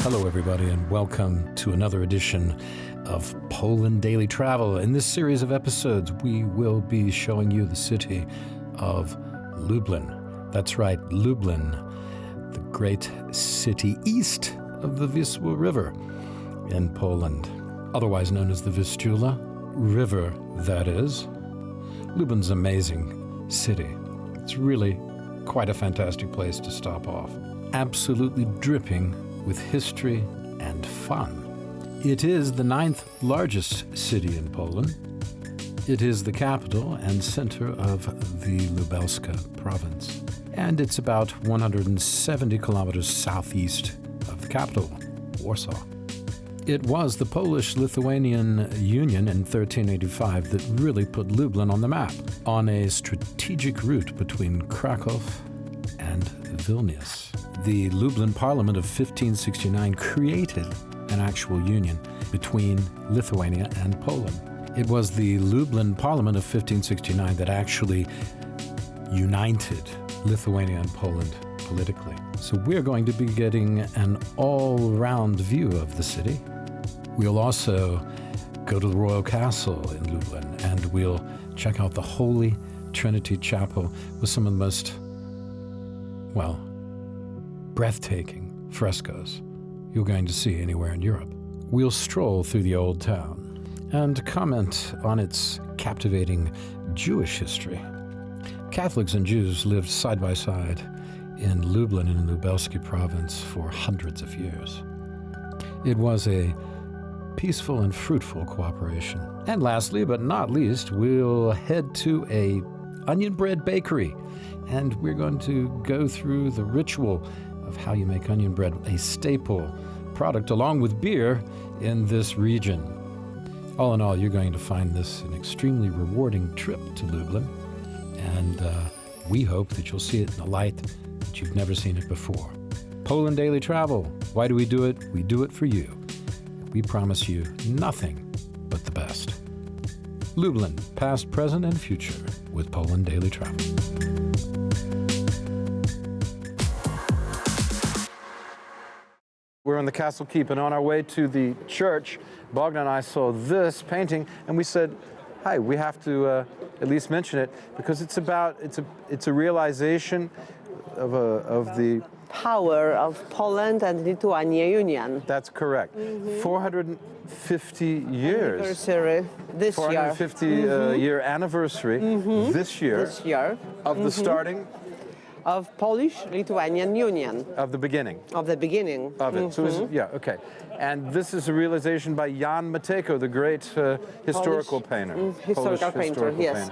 Hello, everybody, and welcome to another edition of Poland Daily Travel. In this series of episodes, we will be showing you the city of Lublin. That's right, Lublin, the great city east of the Wisła River in Poland, otherwise known as the Vistula River, that is. Lublin's an amazing city. It's really quite a fantastic place to stop off. Absolutely dripping with history and fun. It is the 9th largest city in Poland. It is the capital and center of the Lubelska province. And it's about 170 kilometers southeast of the capital, Warsaw. It was the Polish-Lithuanian Union in 1385 that really put Lublin on the map, on a strategic route between Krakow and Vilnius. The Lublin Parliament of 1569 created an actual union between Lithuania and Poland. It was the Lublin Parliament of 1569 that actually united Lithuania and Poland politically. So we're going to be getting an all-round view of the city. We'll also go to the Royal Castle in Lublin, and we'll check out the Holy Trinity Chapel with some of the most, well, breathtaking frescoes you're going to see anywhere in Europe. We'll stroll through the old town and comment on its captivating Jewish history. Catholics and Jews lived side by side in Lublin in the Lubelski province for hundreds of years. It was a peaceful and fruitful cooperation. And lastly, but not least, we'll head to a onion bread bakery, and we're going to go through the ritual of how you make onion bread, a staple product along with beer in this region. All in all, you're going to find this an extremely rewarding trip to Lublin, and we hope that you'll see it in a light that you've never seen it before. Poland Daily Travel. Why do we do it? We do it for you. We promise you nothing but the best. Lublin, past, present, and future with Poland Daily Travel. We're in the Castle Keep, and on our way to the church, Bogdan and I saw this painting, and we said, "Hi, we have to at least mention it because it's a realization of the power of Poland and Lithuania union." That's correct. 450 years. Anniversary this 450 year. Year anniversary this year. This year. Of the starting of Polish-Lithuanian Union. of the beginning. Of the beginning. Of it. So okay. And this is a realization by Jan Matejko, the great historical painter. Historical painter, yes.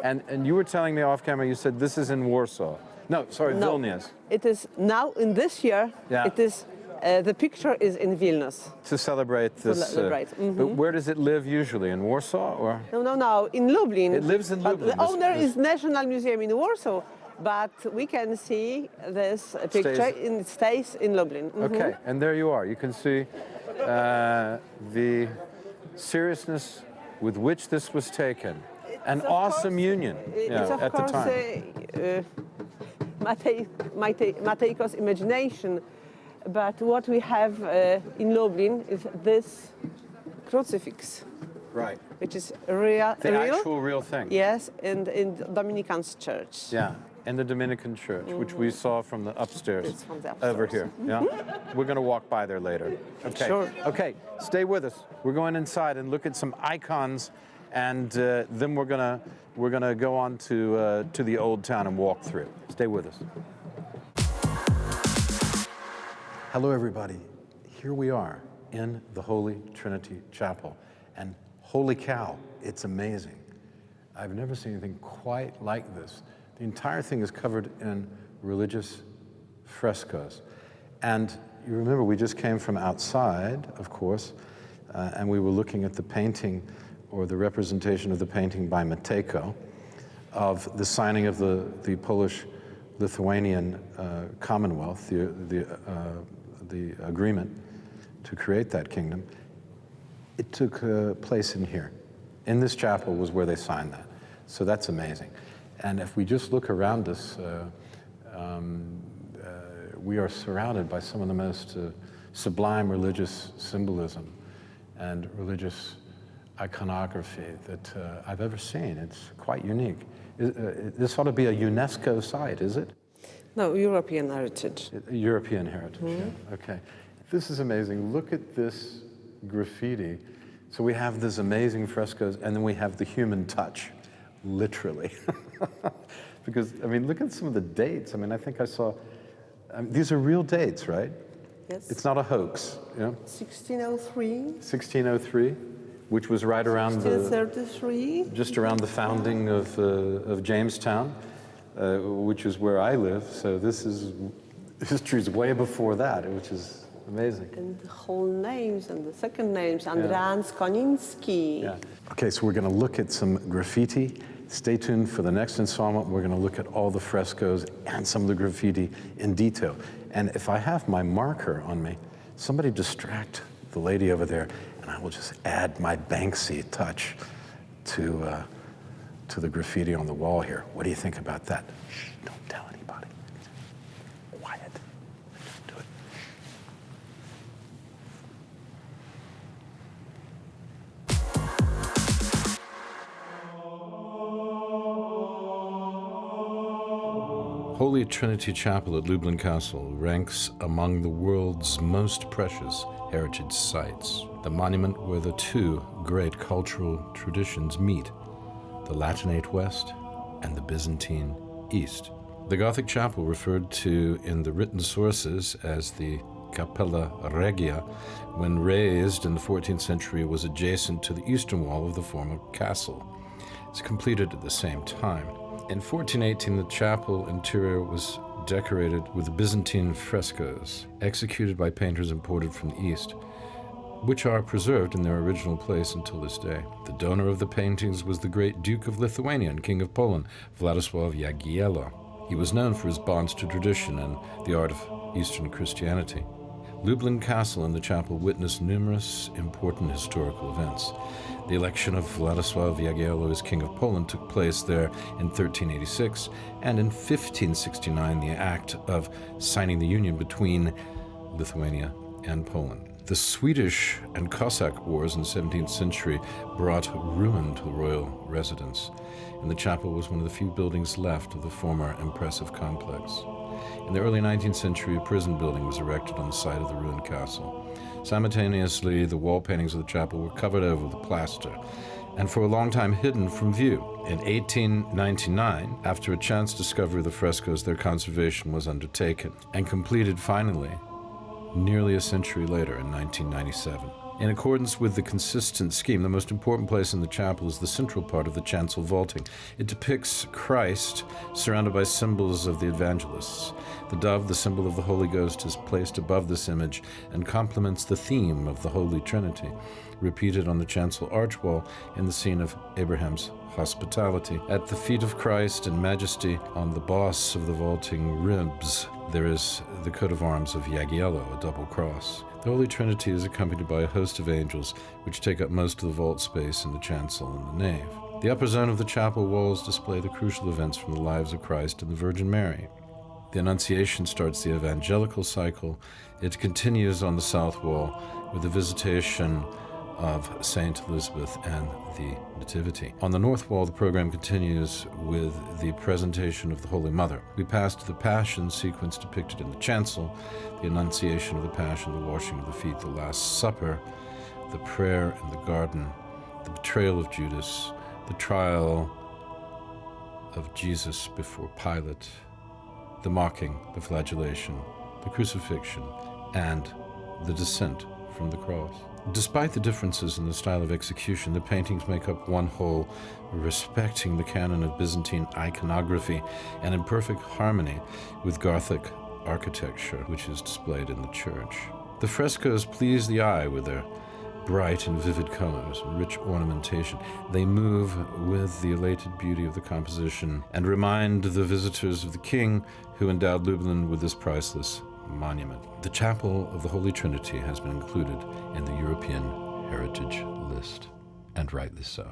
And you were telling me off camera, you said this is in Warsaw. No, sorry, Vilnius. It is now in this year. Yeah. It is. The picture is in Vilnius. To celebrate this. To celebrate. But where does it live usually? In Warsaw or? No. In Lublin. It lives in Lublin. The owner is National Museum in Warsaw. But we can see this picture, it stays in Lublin. Okay, and there you are. You can see the seriousness with which this was taken. An awesome union at the time. Matejko's imagination. But what we have in Lublin is this crucifix. Right. Which is real. Actual real thing. Yes, in Dominican's church. Yeah. In the Dominican church, which we saw from the upstairs, over here. Yeah, we're going to walk by there later. Okay. Sure. Okay, stay with us. We're going inside and look at some icons, and then we're gonna go on to the old town and walk through. Stay with us. Hello, everybody. Here we are in the Holy Trinity Chapel, and holy cow, it's amazing. I've never seen anything quite like this. The entire thing is covered in religious frescoes. And you remember we just came from outside, of course, and we were looking at the painting or the representation of the painting by Matejko of the signing of the Polish-Lithuanian Commonwealth, the agreement to create that kingdom. It took place in here. In this chapel was where they signed that. So that's amazing. And if we just look around us, we are surrounded by some of the most sublime religious symbolism and religious iconography that I've ever seen. It's quite unique. This ought to be a UNESCO site, is it? No, European heritage. European heritage, yeah. Okay. This is amazing. Look at this graffiti. So we have these amazing frescoes, and then we have the human touch, literally. Because, I mean, look at some of the dates. I mean, I think I saw, these are real dates, right? Yes. It's not a hoax, you know? 1603. 1603, which was right around 1633. just around the founding of Jamestown, which is where I live. So this is history's way before that, which is amazing. And the whole names and the second names, Andrzej Koninski. Yeah. Okay, so we're going to look at some graffiti. Stay tuned for the next installment. We're going to look at all the frescoes and some of the graffiti in detail. And if I have my marker on me, somebody distract the lady over there, and I will just add my Banksy touch to the graffiti on the wall here. What do you think about that? Shh, don't tell anybody. Quiet. Do it. Holy Trinity Chapel at Lublin Castle ranks among the world's most precious heritage sites. The monument where the two great cultural traditions meet, the Latinate West and the Byzantine East. The Gothic chapel, referred to in the written sources as the Capella Regia, when raised in the 14th century, was adjacent to the eastern wall of the former castle. It's completed at the same time. In 1418, the chapel interior was decorated with Byzantine frescoes, executed by painters imported from the East, which are preserved in their original place until this day. The donor of the paintings was the great Duke of Lithuania and King of Poland, Władysław Jagiello. He was known for his bonds to tradition and the art of Eastern Christianity. Lublin Castle and the chapel witnessed numerous important historical events. The election of Władysław Jagiello as King of Poland took place there in 1386, and in 1569 the act of signing the union between Lithuania and Poland. The Swedish and Cossack wars in the 17th century brought ruin to the royal residence, and the chapel was one of the few buildings left of the former impressive complex. In the early 19th century, a prison building was erected on the site of the ruined castle. Simultaneously, the wall paintings of the chapel were covered over with plaster and for a long time hidden from view. In 1899, after a chance discovery of the frescoes, their conservation was undertaken and completed finally nearly a century later in 1997. In accordance with the consistent scheme, the most important place in the chapel is the central part of the chancel vaulting. It depicts Christ surrounded by symbols of the evangelists. The dove, the symbol of the Holy Ghost, is placed above this image and complements the theme of the Holy Trinity, repeated on the chancel arch wall in the scene of Abraham's hospitality. At the feet of Christ in majesty, on the boss of the vaulting ribs, there is the coat of arms of Jagiello, a double cross. The Holy Trinity is accompanied by a host of angels, which take up most of the vault space in the chancel and the nave. The upper zone of the chapel walls display the crucial events from the lives of Christ and the Virgin Mary. The Annunciation starts the evangelical cycle. It continues on the south wall with the visitation of Saint Elizabeth and the Nativity. On the north wall, the program continues with the presentation of the Holy Mother. We pass to the Passion sequence depicted in the chancel, the Annunciation of the Passion, the washing of the feet, the Last Supper, the prayer in the garden, the betrayal of Judas, the trial of Jesus before Pilate, the mocking, the flagellation, the crucifixion, and the descent from the cross. Despite the differences in the style of execution, the paintings make up one whole, respecting the canon of Byzantine iconography and in perfect harmony with Gothic architecture, which is displayed in the church. The frescoes please the eye with their bright and vivid colors and rich ornamentation. They move with the elated beauty of the composition and remind the visitors of the King who endowed Lublin with this priceless monument. The Chapel of the Holy Trinity has been included in the European Heritage List, and rightly so.